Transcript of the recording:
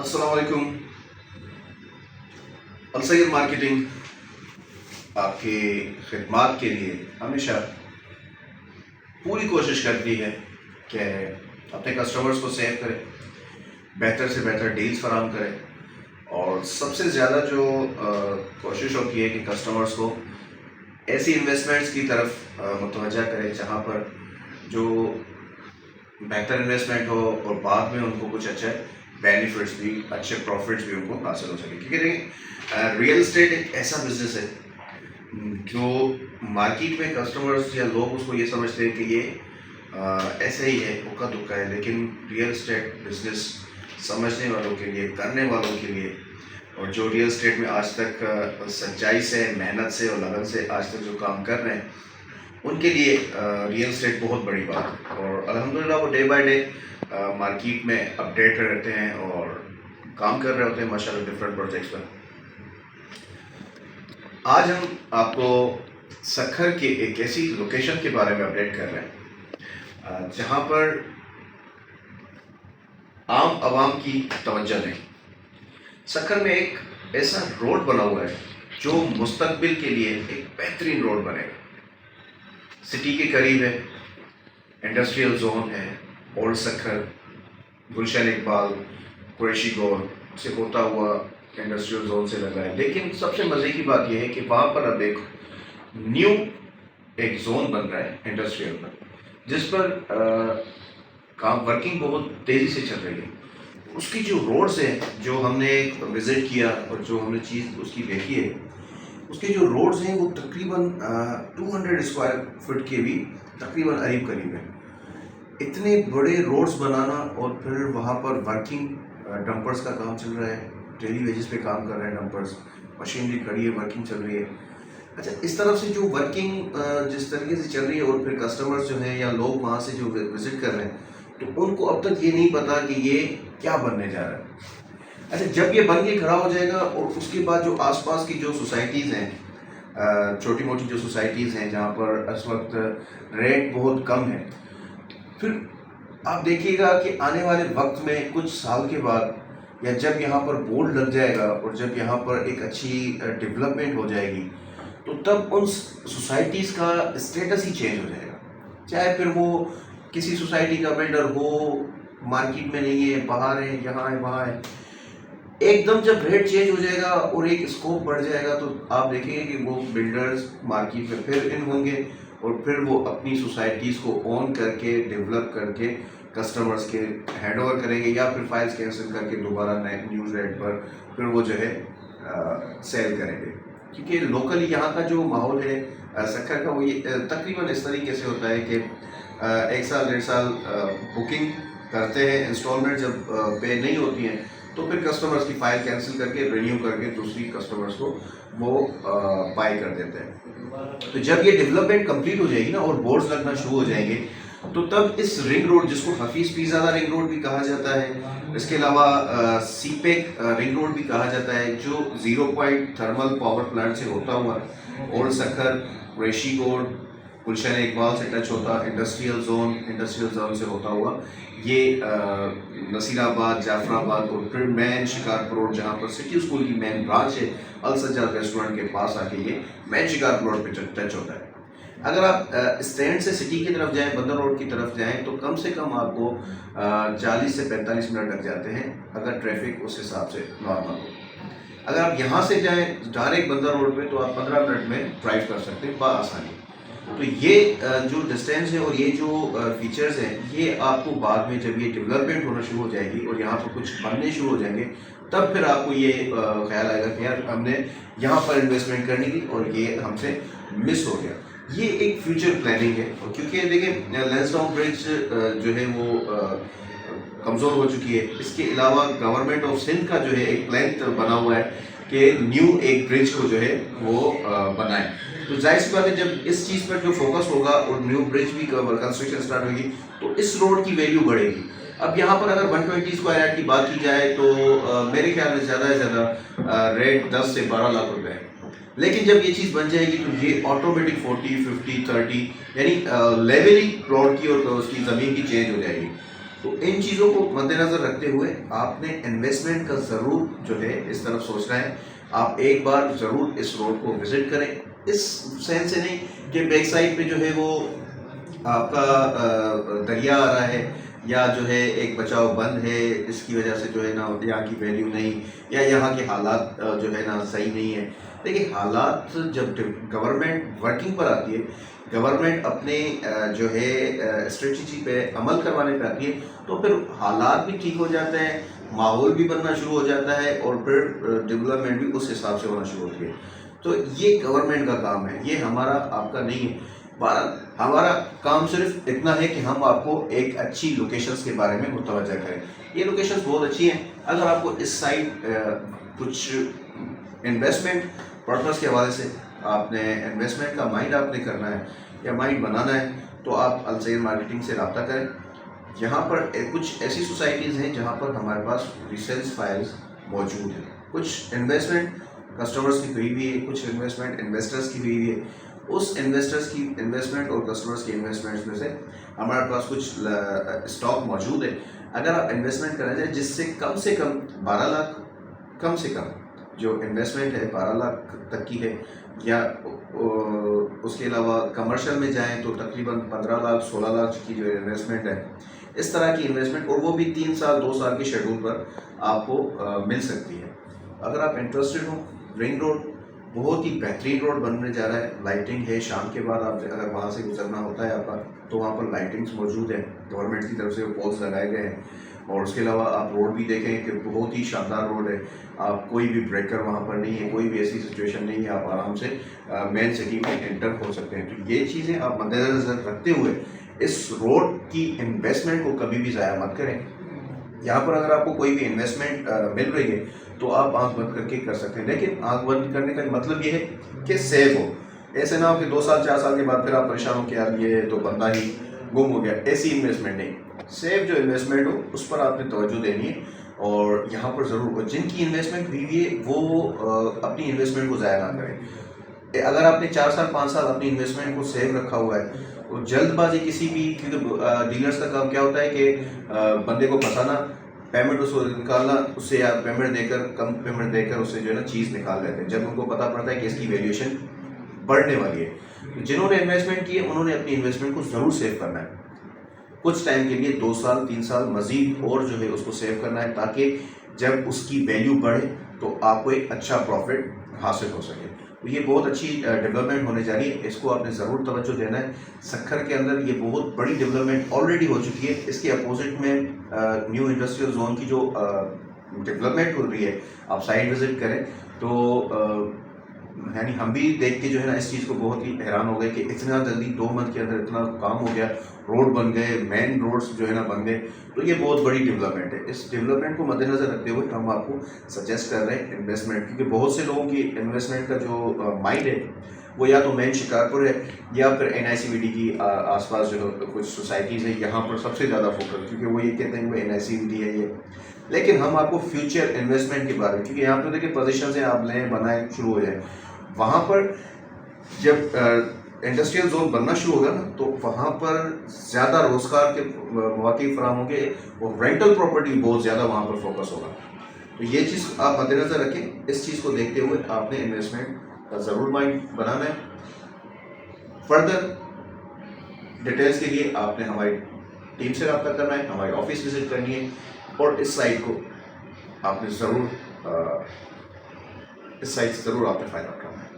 السلام علیکم. السید مارکیٹنگ آپ کی خدمات کے لیے ہمیشہ پوری کوشش کرتی ہے کہ اپنے کسٹمرز کو سیو کرے، بہتر سے بہتر ڈیلز فراہم کرے، اور سب سے زیادہ جو کوشش ہوتی ہے کہ کسٹمرز کو ایسی انویسٹمنٹس کی طرف متوجہ کرے جہاں پر جو بہتر انویسٹمنٹ ہو اور بعد میں ان کو کچھ اچھے بینیفٹس بھی، اچھے پروفٹس بھی ان کو حاصل ہو سکے. کیونکہ ریئل اسٹیٹ ایک ایسا بزنس ہے جو مارکیٹ میں کسٹمرز یا لوگ اس کو یہ سمجھتے ہیں کہ یہ ایسا ہی ہے، اکا دکا ہے، لیکن ریئل اسٹیٹ بزنس سمجھنے والوں کے لیے، کرنے والوں کے لیے، اور جو ریئل اسٹیٹ میں آج تک سچائی سے، محنت سے اور لگن سے آج تک جو کام کر رہے ہیں، ان کے لیے ریئل اسٹیٹ بہت بڑی بات ہے. اور الحمدللہ وہ ڈے بائی ڈے مارکیٹ میں اپڈیٹ رہتے ہیں اور کام کر رہے ہوتے ہیں ماشاءاللہ ڈفرینٹ پروجیکٹس پر. آج ہم آپ کو سکھر کے ایک ایسی لوکیشن کے بارے میں اپڈیٹ کر رہے ہیں جہاں پر عام عوام کی توجہ نہیں. سکھر میں ایک ایسا روڈ بنا ہوا ہے جو مستقبل کے لیے ایک بہترین روڈ بنے گا. سٹی کے قریب ہے، انڈسٹریل زون ہے، اولڈ سکھر، گلشن اقبال، قریشی گور سے ہوتا ہوا انڈسٹریل زون سے لگا ہے. لیکن سب سے مزے کی بات یہ ہے کہ وہاں پر اب ایک زون بن رہا ہے انڈسٹریل پر، جس پر کام ورکنگ بہت تیزی سے چل رہی ہے. اس کی جو روڈز ہیں، جو ہم نے وزٹ کیا اور جو ہم نے چیز اس کی دیکھی ہے، اس کے جو روڈز ہیں وہ تقریباً 200 اسکوائر فٹ کے بھی تقریباً قریب ہے. اتنے بڑے روڈز بنانا اور پھر وہاں پر ورکنگ ڈمپرز کا کام چل رہا ہے، ڈیلی ویجز پہ کام کر رہے ہیں ڈمپرز، مشینری کھڑی ہے، ورکنگ چل رہی ہے. اچھا، اس طرف سے جو ورکنگ جس طریقے سے چل رہی ہے اور پھر کسٹمرز جو ہیں یا لوگ وہاں سے جو وزٹ کر رہے ہیں، تو ان کو اب تک یہ نہیں پتا کہ یہ کیا بننے جا رہا ہے. اچھا، جب یہ بن کے کھڑا ہو جائے گا اور اس کے بعد جو آس پاس کی جو سوسائٹیز ہیں، چھوٹی موٹی جو سوسائٹیز ہیں جہاں پر اس وقت ریٹ بہت کم ہے، پھر آپ دیکھیے گا کہ آنے والے وقت میں کچھ سال کے بعد یا جب یہاں پر بورڈ لگ جائے گا اور جب یہاں پر ایک اچھی ڈیولپمنٹ ہو جائے گی، تو تب ان سوسائٹیز کا اسٹیٹس ہی چینج ہو جائے گا. چاہے پھر وہ کسی سوسائٹی کا بلڈر ہو، مارکیٹ میں نہیں ہے، باہر ہے، یہاں ہے، وہاں ہے، ایک دم جب ریٹ چینج ہو جائے گا اور ایک اسکوپ بڑھ جائے گا، تو آپ دیکھیں گے کہ وہ بلڈرز مارکیٹ میں پھر ان ہوں گے اور پھر وہ اپنی سوسائٹیز کو اون کر کے، ڈیولپ کر کے کسٹمرز کے ہینڈ اوور کریں گے، یا پھر فائلز کینسل کر کے دوبارہ نیوز ریٹ پر پھر وہ جو ہے سیل کریں گے. کیونکہ لوکلی یہاں کا جو ماحول ہے سکھر کا، وہ تقریباً اس طریقے سے ہوتا ہے کہ 1 سال 1.5 سال بکنگ کرتے ہیں، انسٹالمنٹ جب پے نہیں ہوتی ہیں تو پھر کسٹمرز کی فائل کینسل کر کے رینیو کر کے دوسری کسٹمرز کو وہ بائی کر دیتے ہیں. تو جب یہ ڈیولپمنٹ کمپلیٹ ہو جائے گی نا اور بورڈز لگنا شروع ہو جائیں گے، تو تب اس رنگ روڈ، جس کو حفیظ پیرزادہ رنگ روڈ بھی کہا جاتا ہے، اس کے علاوہ سی پیک رنگ روڈ بھی کہا جاتا ہے، جو 0 پوائنٹ تھرمل پاور پلانٹ سے ہوتا ہوا اولڈ سکھر، قریشی گور، گلشن اقبال سے ٹچ ہوتا انڈسٹریل زون سے ہوتا ہوا یہ نصیر آباد، جعفر آباد اور پھر مین شکارپور روڈ، جہاں پر سٹی اسکول کی مین برانچ ہے السجاد ریسٹورنٹ کے پاس آ کے یہ مین شکارپور روڈ پہ ٹچ ہوتا ہے. اگر آپ اسٹینڈ سے سٹی کی طرف جائیں، بندر روڈ کی طرف جائیں، تو کم سے کم آپ کو 40 سے 45 منٹ لگ جاتے ہیں اگر ٹریفک اس حساب سے نارمل ہو. اگر آپ یہاں سے جائیں ڈائریکٹ بندر روڈ پہ تو آپ 15 منٹ میں ڈرائیو کر سکتے ہیں بآسانی. تو یہ جو ڈسٹینس ہے اور یہ جو فیچرز ہیں، یہ آپ کو بعد میں جب یہ ڈیولپمنٹ ہونا شروع ہو جائے گی اور یہاں پر کچھ بننے شروع ہو جائیں گے، تب پھر آپ کو یہ خیال آئے گا کہ یار ہم نے یہاں پر انویسٹمنٹ کرنی تھی اور یہ ہم سے مس ہو گیا. یہ ایک فیوچر پلاننگ ہے. اور کیونکہ دیکھیں لینسڈاؤن برج جو ہے وہ کمزور ہو چکی ہے. اس کے علاوہ گورنمنٹ آف سندھ کا جو ہے ایک پلان بنا ہوا ہے کہ نیو ایک برج کو جو ہے وہ بنائیں. تو ظاہر سی بات ہے جب اس چیز پر جو فوکس ہوگا اور نیو برج بھی کنسٹرکشن سٹارٹ ہوگی تو اس روڈ کی ویلیو بڑھے گی. اب یہاں پر اگر 120 اسکوائر یارڈ کی بات کی جائے تو میرے خیال میں زیادہ سے زیادہ ریٹ 10 سے 12 لاکھ روپے ہے. لیکن جب یہ چیز بن جائے گی تو یہ آٹومیٹک 40 50 30 یعنی لیولنگ پلاٹ کی اور اس کی زمین کی چینج ہو جائے گی. تو ان چیزوں کو مد نظر رکھتے ہوئے آپ نے انویسٹمنٹ کا ضرور جو ہے اس طرف سوچنا ہے. آپ ایک بار ضرور اس روڈ کو وزٹ کریں, اس سینس سے نہیں کہ بیک سائڈ پہ جو ہے وہ آپ کا دریا آ رہا ہے یا جو ہے ایک بچاؤ بند ہے, اس کی وجہ سے جو ہے نا یہاں کی ویلیو نہیں, یا یہاں کے حالات جو ہے نا صحیح نہیں ہے. دیکھیں حالات جب گورنمنٹ ورکنگ پر آتی ہے, گورنمنٹ اپنے جو ہے اسٹریٹجی پہ عمل کروانے پہ آتی ہے, تو پھر حالات بھی ٹھیک ہو جاتے ہیں, ماحول بھی بننا شروع ہو جاتا ہے, اور پھر ڈیولپمنٹ بھی اس حساب سے ہونا شروع ہوتی ہے. تو یہ گورنمنٹ کا کام ہے, یہ ہمارا آپ کا نہیں ہے. ہمارا کام صرف اتنا ہے کہ ہم آپ کو ایک اچھی لوکیشنز کے بارے میں متوجہ کریں. یہ لوکیشنز بہت اچھی ہیں. اگر آپ کو اس سائڈ کچھ انویسٹمنٹ پرپس کے حوالے سے آپ نے انویسٹمنٹ کا مائنڈ آپ نے کرنا ہے یا مائنڈ بنانا ہے, تو آپ السیر مارکیٹنگ سے رابطہ کریں. یہاں پر کچھ ایسی سوسائٹیز ہیں جہاں پر ہمارے پاس ریسیلز فائلز موجود ہیں. کچھ انویسٹمنٹ کسٹمرز کی ہوئی ہوئی ہے, کچھ انویسٹمنٹ انویسٹرز کی ہوئی ہوئی ہے. اس انویسٹرز کی انویسٹمنٹ اور کسٹمرز کی انویسٹمنٹس میں سے ہمارے پاس کچھ اسٹاک موجود ہے. اگر آپ انویسٹمنٹ کرنا چاہیں جس سے کم 12 لاکھ کم سے کم جو انویسٹمنٹ ہے 12 لاکھ تک کی ہے, یا اس کے علاوہ کمرشل میں جائیں تو تقریباً 15 لاکھ 16 لاکھ کی جو انویسٹمنٹ ہے, اس طرح کی انویسٹمنٹ, اور وہ بھی 3 سال 2 سال کی شیڈول پر آپ کو مل سکتی ہے. اگر آپ انٹرسٹڈ ہوں, رنگ روڈ بہت ہی بہترین روڈ بننے جا رہا ہے. لائٹنگ ہے, شام کے بعد آپ اگر وہاں سے گزرنا ہوتا ہے آپ کا, تو وہاں پر لائٹنگس موجود ہیں, گورنمنٹ کی طرف سے وہ پولز لگائے گئے ہیں. اور اس کے علاوہ آپ روڈ بھی دیکھیں کہ بہت ہی شاندار روڈ ہے. آپ کوئی بھی بریکر وہاں پر نہیں ہے, کوئی بھی ایسی سچویشن نہیں ہے, آپ آرام سے مین سٹی میں انٹر ہو سکتے ہیں. تو یہ چیزیں آپ مد نظر رکھتے ہوئے اس روڈ کی انویسٹمنٹ کو کبھی بھی ضائع مت کریں. یہاں پر اگر آپ کو کوئی بھی انویسٹمنٹ مل رہی ہے تو آپ آنکھ بند کر کے کر سکتے ہیں, لیکن آنکھ بند کرنے کا مطلب یہ ہے کہ سیف ہو. ایسے نہ ہو کہ 2 سال 4 سال کے بعد پھر آپ پریشان ہو کہ یار یہ تو بندہ ہی گم ہو گیا. ایسی انویسٹمنٹ نہیں, سیف جو انویسٹمنٹ ہو اس پر آپ نے توجہ دینی ہے. اور یہاں پر ضرور جن کی انویسٹمنٹ ہوئی ہوئی ہے وہ اپنی انویسٹمنٹ کو ضائع نہ کریں. اگر آپ نے 4 سال 5 سال اپنی انویسٹمنٹ کو سیو رکھا ہوا ہے, تو جلد بازی کسی بھی, کیونکہ ڈیلرز کا کام کیا ہوتا ہے کہ بندے کو پھنسانا, پیمنٹ اس کو نکالنا, اس سے یا پیمنٹ دے کر کم پیمنٹ دے کر اس سے جو ہے نا چیز نکال لیتے ہیں جب ان کو پتہ پڑتا ہے کہ اس کی ویلیوشن بڑھنے والی ہے. جنہوں نے انویسٹمنٹ کی ہے انہوں نے اپنی انویسٹمنٹ کو ضرور سیو کرنا ہے, کچھ ٹائم کے لیے 2 سال 3 سال مزید اور جو ہے اس کو سیو کرنا ہے, تاکہ جب اس کی ویلیو بڑھے تو آپ کو ایک اچھا پروفٹ حاصل ہو سکے. تو یہ بہت اچھی ڈیولپمنٹ ہونے جا رہی ہے, اس کو آپ نے ضرور توجہ دینا ہے. سکھر کے اندر یہ بہت بڑی ڈیولپمنٹ آلریڈی ہو چکی ہے. اس کے اپوزٹ میں نیو انڈسٹریل زون کی جو ڈیولپمنٹ ہو رہی ہے, آپ سائٹ وزٹ کریں تو یعنی ہم بھی دیکھ کے جو ہے نا اس چیز کو بہت ہی حیران ہو گئے کہ اتنا جلدی 2 منتھ کے اندر اتنا کام ہو گیا, روڈ بن گئے, مین روڈز جو ہے نا بن گئے. تو یہ بہت بڑی ڈیولپمنٹ ہے. اس ڈیولپمنٹ کو مد نظر رکھتے ہوئے ہم آپ کو سجیسٹ کر رہے ہیں انویسٹمنٹ, کیونکہ بہت سے لوگوں کی انویسٹمنٹ کا جو مائنڈ ہے وہ یا تو مین شکارپور ہے یا پھر NICVT کی آس پاس جو کچھ سوسائٹیز ہیں, یہاں پر سب سے زیادہ فوکس, کیونکہ وہ یہ کہتے ہیں وہ NICVT ہے یہ. لیکن ہم آپ کو فیوچر انویسٹمنٹ کے بارے میں, کیونکہ یہاں پہ دیکھیں پوزیشنز ہیں, آپ لیں بنائیں شروع ہو جائیں, وہاں پر جب انڈسٹریل زون بننا شروع ہوگا نا تو وہاں پر زیادہ روزگار کے مواقع فراہم ہوں گے, اور رینٹل پراپرٹی بہت زیادہ وہاں پر فوکس ہوگا. تو یہ چیز آپ مد نظر رکھیں. اس چیز کو دیکھتے ہوئے آپ نے انویسٹمنٹ کا ضرور مائنڈ بنانا ہے. فردر ڈیٹیلز کے لیے آپ نے ہماری ٹیم سے رابطہ کرنا ہے, ہماری آفس وزٹ کرنی ہے, اور اس سائٹ کو آپ نے ضرور اس سائٹ سے ضرور آپ نے فائدہ اٹھانا ہے.